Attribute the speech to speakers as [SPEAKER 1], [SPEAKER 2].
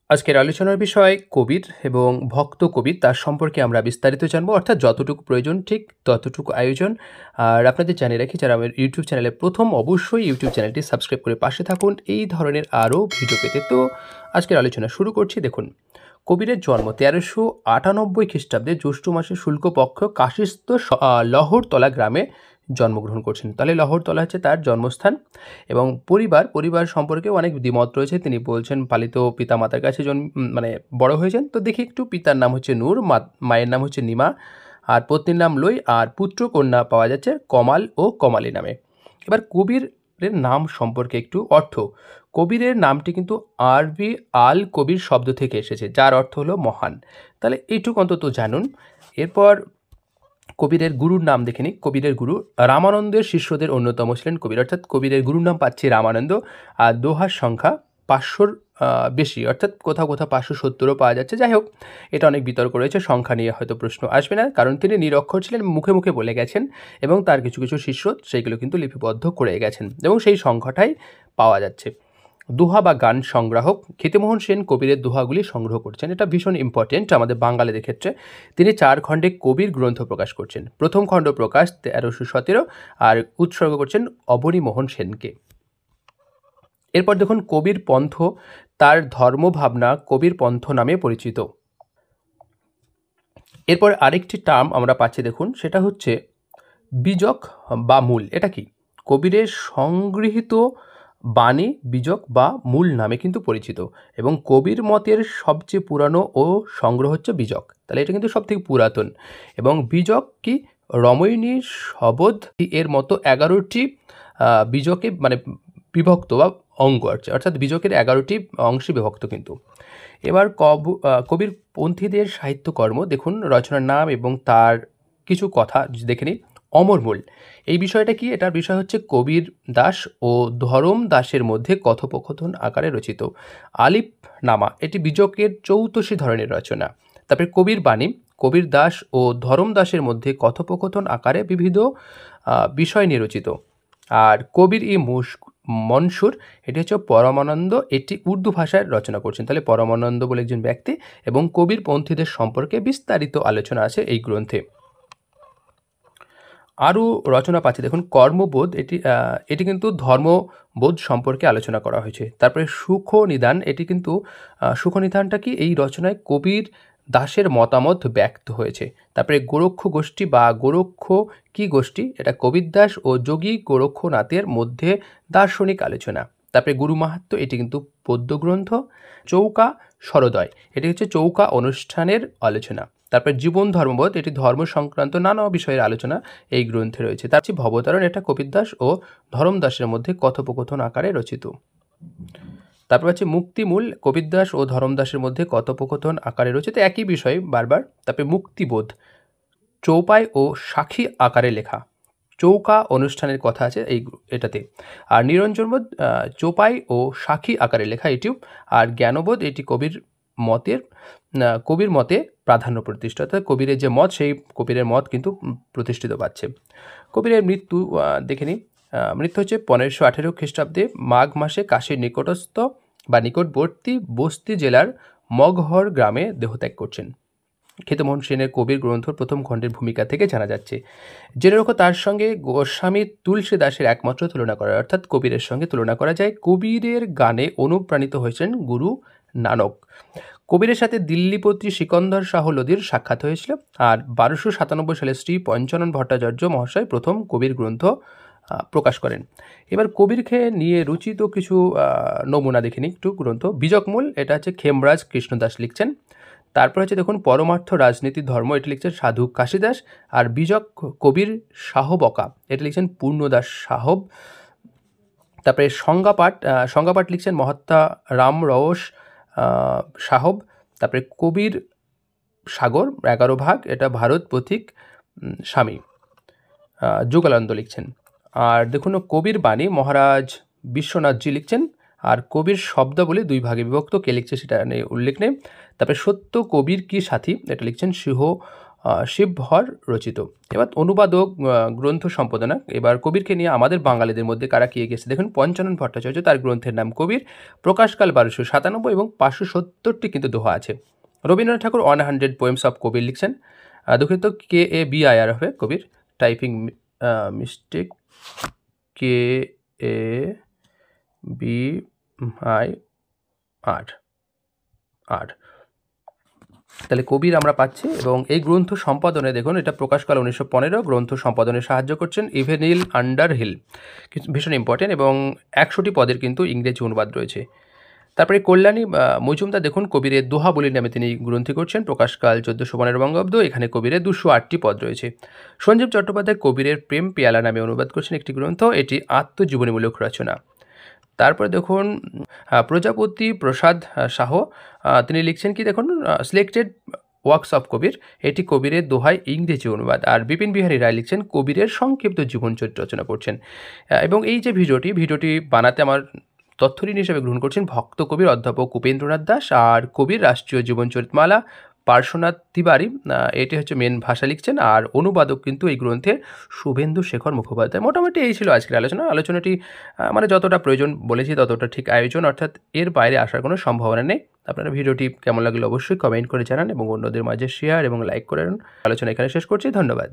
[SPEAKER 1] আজকের আলোচনার বিষয় কবির এবং ভক্ত কবির তার সম্পর্কে আমরা বিস্তারিত জানবো, অর্থাৎ যতটুকু প্রয়োজন ঠিক ততটুকু আয়োজন। আর আপনাদের জানিয়ে রাখি, যারা আমার ইউটিউব চ্যানেলে প্রথম, অবশ্যই ইউটিউব চ্যানেলটি সাবস্ক্রাইব করে পাশে থাকুন এই ধরনের আরও ভিডিও পেতে। তো আজকের আলোচনা শুরু করছি। দেখুন, কবিরের জন্ম 1398 খ্রিস্টাব্দে জ্যৈষ্ঠ মাসের শুল্কপক্ষ কাশিস্থ লহরতলা গ্রামে জন্মগ্রহণ করছেন। তাহলে লহরতলা হচ্ছে তার জন্মস্থান। এবং পরিবার সম্পর্কে অনেক দ্বিমত রয়েছে। তিনি বলছেন পালিত পিতা মাতার কাছে মানে বড় হয়েছেন। তো দেখি একটু, পিতার নাম হচ্ছে নূর, মায়ের নাম হচ্ছে নিমা, আর পত্নীর নাম লই, আর পুত্র কন্যা পাওয়া যাচ্ছে কমাল ও কমালী নামে। এবার কবিরের নাম সম্পর্কে একটু অর্থ। কবিরের নামটি কিন্তু আরবি আল কবির শব্দ থেকে এসেছে, যার অর্থ হলো মহান। তাহলে এইটুকু অন্তত জানুন। এরপর কবিরের গুরুর নাম দেখে নিই। কবিরের গুরু রামানন্দের শিষ্যদের অন্যতম ছিলেন কবির, অর্থাৎ কবিরের গুরুর নাম পাচ্ছি রামানন্দ। আর দোহার সংখ্যা 500-র বেশি, অর্থাৎ কোথাও 570ও পাওয়া যাচ্ছে। যাই হোক, এটা অনেক বিতর্ক রয়েছে, সংখ্যা নিয়ে হয়তো প্রশ্ন আসবে না, কারণ তিনি নিরক্ষর ছিলেন, মুখে মুখে বলে গেছেন, এবং তার কিছু কিছু শিষ্য সেইগুলো কিন্তু লিপিবদ্ধ করে গেছেন, এবং সেই সংখ্যাটাই পাওয়া যাচ্ছে। দোহা বা গান সংগ্রাহক ক্ষেতিমোহন সেন কবিরের দোহাগুলি সংগ্রহ করছেন। এটা ভীষণ ইম্পর্টেন্ট আমাদের বাঙালিদের ক্ষেত্রে। তিনি 4 খণ্ডে কবির গ্রন্থ প্রকাশ করছেন। প্রথম খণ্ড প্রকাশ 1317, আর উৎসর্গ করছেন অবনীমোহন সেনকে। এরপর দেখুন, কবির পন্থ, তার ধর্মভাবনা কবির পন্থ নামে পরিচিত। এরপর আরেকটি টার্ম আমরা পাচ্ছি, দেখুন, সেটা হচ্ছে বীজক বা মূল। এটা কি? কবিরের সংগৃহীত বাণী বীজক বা মূল নামে কিন্তু পরিচিত, এবং কবির মতের সবচেয়ে পুরানো ও সংগ্রহ হচ্ছে বীজক। তাহলে এটা কিন্তু সবথেকে পুরাতন। এবং বীজক কি? রমণী শবদ এর মতো 11টি বীজকে মানে বিভক্ত বা অঙ্গ আছে, অর্থাৎ বীজকের 11টি অংশে বিভক্ত কিন্তু। এবার কবির পন্থীদের সাহিত্যকর্ম দেখুন, রচনার নাম এবং তার কিছু কথা দেখে নিই। অমরমূল, এই বিষয়টা কি? এটার বিষয় হচ্ছে কবির দাস ও ধরম দাসের মধ্যে কথোপকথন আকারে রচিত। আলিফ নামা, এটি বীজকের চৌতসী ধরনের রচনা। তারপরে কবির বাণী, কবির দাস ও ধরম দাসের মধ্যে কথোপকথন আকারে বিবিধ বিষয় নিয়ে রচিত। আর কবির মনসুর, এটি হচ্ছে পরমানন্দ, এটি উর্দু ভাষায় রচনা করছেন। তাহলে পরমানন্দ বলে একজন ব্যক্তি, এবং কবির পন্থীদের সম্পর্কে বিস্তারিত আলোচনা আছে এই গ্রন্থে। আরও রচনা পাচ্ছি, দেখুন, কর্মবোধ, এটি কিন্তু ধর্মবোধ সম্পর্কে আলোচনা করা হয়েছে। তারপরে সুখনিদান, এটি কিন্তু সুখনিদানটা কি? এই রচনায় কবির দাসের মতামত ব্যক্ত হয়েছে। তারপরে গোরক্ষ গোষ্ঠী বা গোরক্ষ কি গোষ্ঠী, এটা কবির দাস ও যোগী গোরক্ষনাথের মধ্যে দার্শনিক আলোচনা। তারপরে গুরু মাহাত্ম্য, এটি কিন্তু পদ্যগ্রন্থ। চৌকা সরোদয়, এটি হচ্ছে চৌকা অনুষ্ঠানের আলোচনা। তারপর জীবন ধর্মবোধ, এটি ধর্ম সংক্রান্ত নানা বিষয়ের আলোচনা এই গ্রন্থে রয়েছে। তার চেয়ে ভবতারণ, এটা কবিরদাস ও ধরমদাসের মধ্যে কথোপকথন আকারে রচিত। তারপর হচ্ছে মুক্তিমূল, কবিরদাস ও ধরমদাসের মধ্যে কথোপকথন আকারে রচিত, একই বিষয় বারবার। তারপরে মুক্তিবোধ, চৌপাই ও সাক্ষী আকারে লেখা। চৌকা অনুষ্ঠানের কথা আছে এটাতে। আর নিরঞ্জনবোধ চৌপাই ও সাক্ষী আকারে লেখা এটিও। আর জ্ঞানবোধ, এটি কবির মতে প্রাধান্য প্রতিষ্ঠা, অর্থাৎ কবিরের যে মত, সেই কবিরের মত কিন্তু প্রতিষ্ঠিত পাচ্ছে। কবিরের মৃত্যু দেখে নিই। মৃত্যু হচ্ছে 1518 খ্রিস্টাব্দে মাঘ মাসে কাশীর নিকটস্থ বা নিকটবর্তী বস্তি জেলার মগহর গ্রামে দেহত্যাগ করছেন। ক্ষেতমোহন সেনের কবির গ্রন্থ প্রথম খণ্ডের ভূমিকা থেকে জানা যাচ্ছে। জেনে রাখো, তার সঙ্গে গোস্বামী তুলসী দাসের একমাত্র তুলনা করা, অর্থাৎ কবিরের সঙ্গে তুলনা করা যায়। কবিরের গানে অনুপ্রাণিত হয়েছেন গুরু নানক। কবিরের সাথে দিল্লিপতি সিকন্দর শাহ লোদির সাক্ষাৎ হয়েছিল। আর 1297 সালে শ্রী পঞ্চানন ভট্টাচার্য মহাশয় প্রথম কবির গ্রন্থ প্রকাশ করেন। এবার কবিরকে নিয়ে রচিত কিছু নমুনা দেখে নিই একটু গ্রন্থ। বীজকমূল, এটা হচ্ছে খেমরাজ কৃষ্ণদাস লিখছেন। তারপর হচ্ছে দেখুন পরমার্থ রাজনীতি ধর্ম, এটা লিখছেন সাধু কাশীদাস। আর বীজক কবির সাহবকা, এটা লিখছেন পূর্ণদাস সাহব। তারপরে সংজ্ঞাপাঠ লিখছেন মহাত্মা রাম রওশ সাহব। তারপরে কবির সাগর 11 ভাগ, এটা ভারত পথিক স্বামী যুগলানন্দ লিখছেন। আর দেখুন কবির বাণী মহারাজ বিশ্বনাথজি লিখছেন। আর কবির শব্দাবলী 2 ভাগে বিভক্ত, কে লিখছে সেটা উল্লেখ নেই। তারপরে সত্য কবির কি সাথী, এটা লিখছেন সিংহ শিবভর রচিত। এবার অনুবাদ ও গ্রন্থ সম্পাদনা, এবার কবিরকে নিয়ে আমাদের বাঙালিদের মধ্যে কারা কি এগিয়েছে দেখুন। পঞ্চানন ভট্টাচার্য, তার গ্রন্থের নাম কবির, প্রকাশকাল 1297 এবং 570টি কিন্তু দোহা আছে। রবীন্দ্রনাথ ঠাকুর 100 পোয়েমস অফ কবির লিখছেন। দুঃখিত, KABIR হবে কবির, টাইপিং মিস্টেক, KABIR। তাহলে কবির আমরা পাচ্ছি। এবং এই গ্রন্থ সম্পাদনে দেখুন, এটা প্রকাশকাল 1915, গ্রন্থ সম্পাদনে সাহায্য করছেন ইভেনিল আন্ডারহিল, ভীষণ ইম্পর্টেন্ট, এবং 100টি পদের কিন্তু ইংরেজি অনুবাদ রয়েছে। তারপরে কল্যাণী মজুমদার দেখুন, কবিরের দোহাবলী নামে তিনি গ্রন্থি করছেন, প্রকাশকাল 1415 বঙ্গাব্দ, এখানে কবিরের 208টি পদ রয়েছে। সঞ্জীব চট্টোপাধ্যায় কবিরের প্রেম পেয়ালা নামে অনুবাদ করছেন একটি গ্রন্থ, এটি আত্মজীবনীমূলক রচনা। তারপরে দেখুন প্রজাপতি প্রসাদ শাহ, তিনি লিখছেন কি দেখুন, সিলেক্টেড ওয়ার্কস অফ কবির, এটি কবিরের দোহায় ইংরেজি অনুবাদ। আর বিপিন বিহারী রায় লিখছেন কবিরের সংক্ষিপ্ত জীবনচরিত্র রচনা করছেন। এবং এই যে ভিডিওটি বানাতে আমার তথ্যঋণ হিসেবে গ্রহণ করছেন ভক্ত কবির অধ্যাপক উপেন্দ্রনাথ দাস, আর কবির রাষ্ট্রীয় জীবনচরিতমালা পার্শ্বনাথ তিওয়ারি, এটি হচ্ছে মেন ভাষা লিখছেন, আর অনুবাদক কিন্তু এই গ্রন্থের শুভেন্দু শেখর মুখোপাধ্যায়। মোটামুটি এই ছিল আজকের আলোচনাটি মানে যতটা প্রয়োজন বলেছি ততটা ঠিক আয়োজন, অর্থাৎ এর বাইরে আসার কোনো সম্ভাবনা নেই। আপনারা ভিডিওটি কেমন লাগলো অবশ্যই কমেন্ট করে জানান এবং অন্যদের মাঝে শেয়ার এবং লাইক করে আলোচনা এখানে শেষ করছি। ধন্যবাদ।